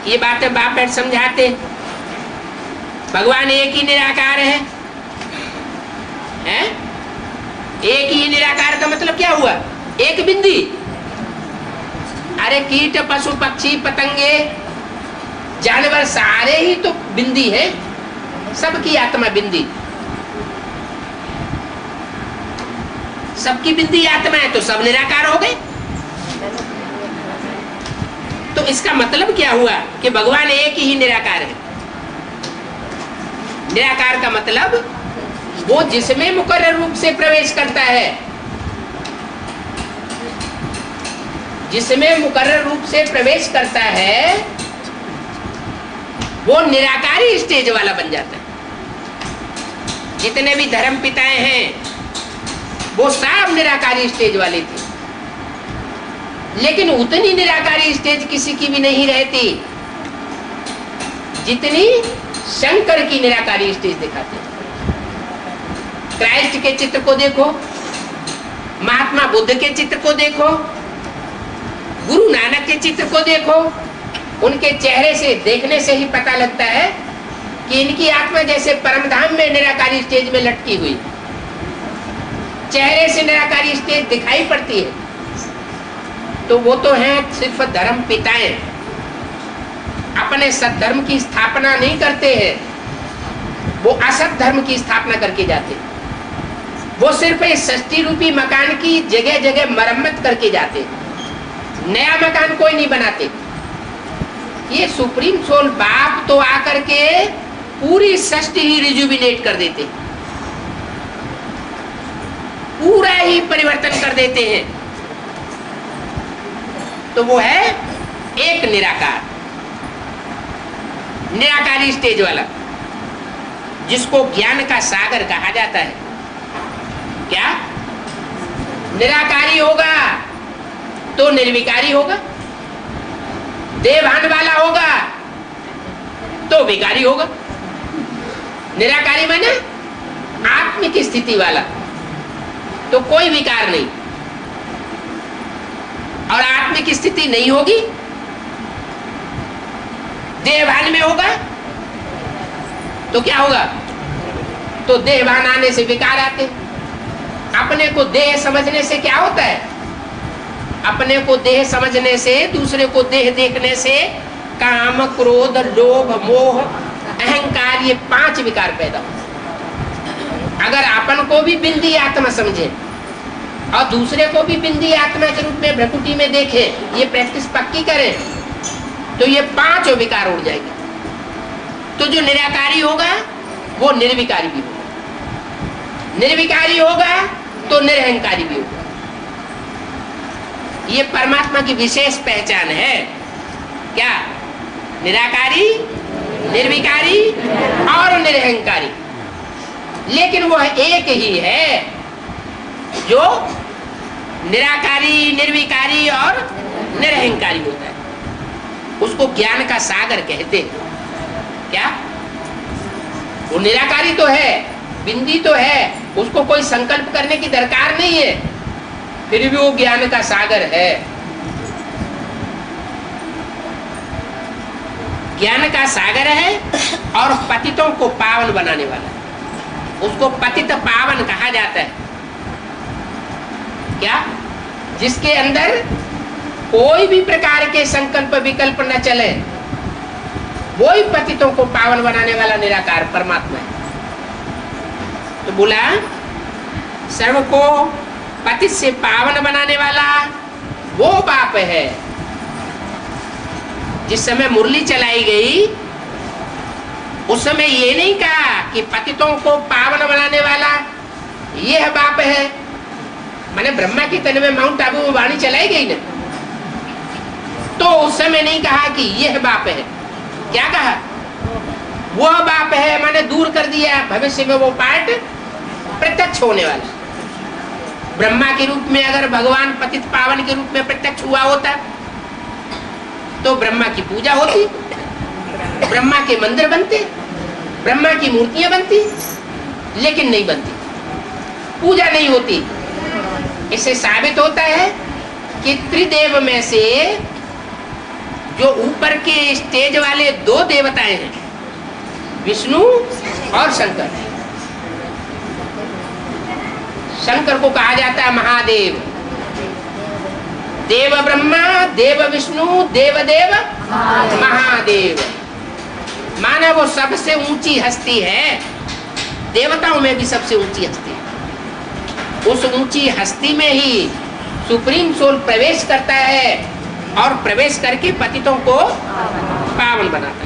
ये बातें बाप बैठ समझाते। भगवान एक ही निराकार है, हैं? एक ही निराकार का मतलब क्या हुआ? एक बिंदी। अरे कीट पशु पक्षी पतंगे जानवर सारे ही तो बिंदी है, सबकी आत्मा बिंदी, सबकी बिंदी आत्मा है, तो सब निराकार हो गए। तो इसका मतलब क्या हुआ कि भगवान एक ही निराकार है। निराकार का मतलब वो जिसमें मुकर्रर रूप से प्रवेश करता है, जिसमें मुकर्रर रूप से प्रवेश करता है वो निराकारी स्टेज वाला बन जाता है। जितने भी धर्म पिताएं हैं वो सब निराकारी स्टेज वाले थे, लेकिन उतनी निराकारी स्टेज किसी की भी नहीं रहती जितनी शंकर की निराकारी स्टेज दिखाते हैं। क्राइस्ट के चित्र को देखो, महात्मा बुद्ध के चित्र को देखो, गुरु नानक के चित्र को देखो, उनके चेहरे से देखने से ही पता लगता है कि इनकी आत्मा जैसे परमधाम में निराकारी स्टेज में लटकी हुई, चेहरे से निराकारी स्टेज दिखाई पड़ती है। तो वो तो हैं सिर्फ धर्म पिताएं, अपने सद्धर्म की स्थापना नहीं करते हैं, वो असत धर्म की स्थापना करके जाते हैं। वो सिर्फ इस षष्ठी रूपी मकान की जगह जगह मरम्मत करके जाते हैं, नया मकान कोई नहीं बनाते। ये सुप्रीम सोल बाप तो आकर के पूरी सृष्टि ही रिजुविनेट कर देते, पूरा ही परिवर्तन कर देते हैं। तो वो है एक निराकार, निराकारी स्टेज वाला, जिसको ज्ञान का सागर कहा जाता है। क्या निराकारी होगा तो निर्विकारी होगा, देवभान वाला होगा तो विकारी होगा। निराकारी माने आत्मिक स्थिति वाला, तो कोई विकार नहीं, और आत्मिक स्थिति नहीं होगी, देहभान में होगा तो क्या होगा? तो देहभान आने से विकार आते। अपने को देह समझने से क्या होता है? अपने को देह समझने से, दूसरे को देह देखने से काम, क्रोध, लोभ, मोह, अहंकार, ये 5 विकार पैदा होते। अगर अपन को भी बिंदी आत्मा समझे और दूसरे को भी बिंदी आत्मा के रूप में भ्रकुटी में देखे, ये प्रैक्टिस पक्की करें, तो ये 5 विकार उड़ जाएंगे। तो जो निराकारी होगा वो निर्विकारी भी होगा, निर्विकारी होगा तो निरहंकारी भी होगा। ये परमात्मा की विशेष पहचान है। क्या? निराकारी, निर्विकारी और निरहंकारी। लेकिन वह एक ही है जो निराकारी, निर्विकारी और निरहंकारी होता है। उसको ज्ञान का सागर कहते हैं। क्या? वो निराकारी तो है, बिंदी तो है, उसको कोई संकल्प करने की दरकार नहीं है, फिर भी वो ज्ञान का सागर है। ज्ञान का सागर है और पतितों को पावन बनाने वाला है। उसको पतित पावन कहा जाता है। क्या? जिसके अंदर कोई भी प्रकार के संकल्प विकल्प न चले, वो ही पतितों को पावन बनाने वाला निराकार परमात्मा है। तो बोला सर्व को पतित से पावन बनाने वाला वो बाप है। जिस समय मुरली चलाई गई उस समय ये नहीं कहा कि पतितों को पावन बनाने वाला यह बाप है। माने ब्रह्मा की तन में माउंट आबू में वाणी चलाई गई ना, तो उस समय नहीं कहा कि यह बाप है। क्या कहा? वह बाप है, माने दूर कर दिया। भविष्य में वो पार्ट प्रत्यक्ष होने वाला। ब्रह्मा के रूप में अगर भगवान पतित पावन के रूप में प्रत्यक्ष हुआ होता तो ब्रह्मा की पूजा होती, ब्रह्मा के मंदिर बनते, ब्रह्मा की मूर्तियां बनती, लेकिन नहीं बनती, पूजा नहीं होती। इससे साबित होता है कि त्रिदेव में से जो ऊपर के स्टेज वाले दो देवताएं हैं, विष्णु और शंकर। शंकर को कहा जाता है महादेव। देव ब्रह्मा, देव विष्णु, देव देव महादेव। माना वो सबसे ऊंची हस्ती है, देवताओं में भी सबसे ऊंची हस्ती है। उस ऊंची हस्ती में ही सुप्रीम सोल प्रवेश करता है और प्रवेश करके पतितों को पावन बनाता है।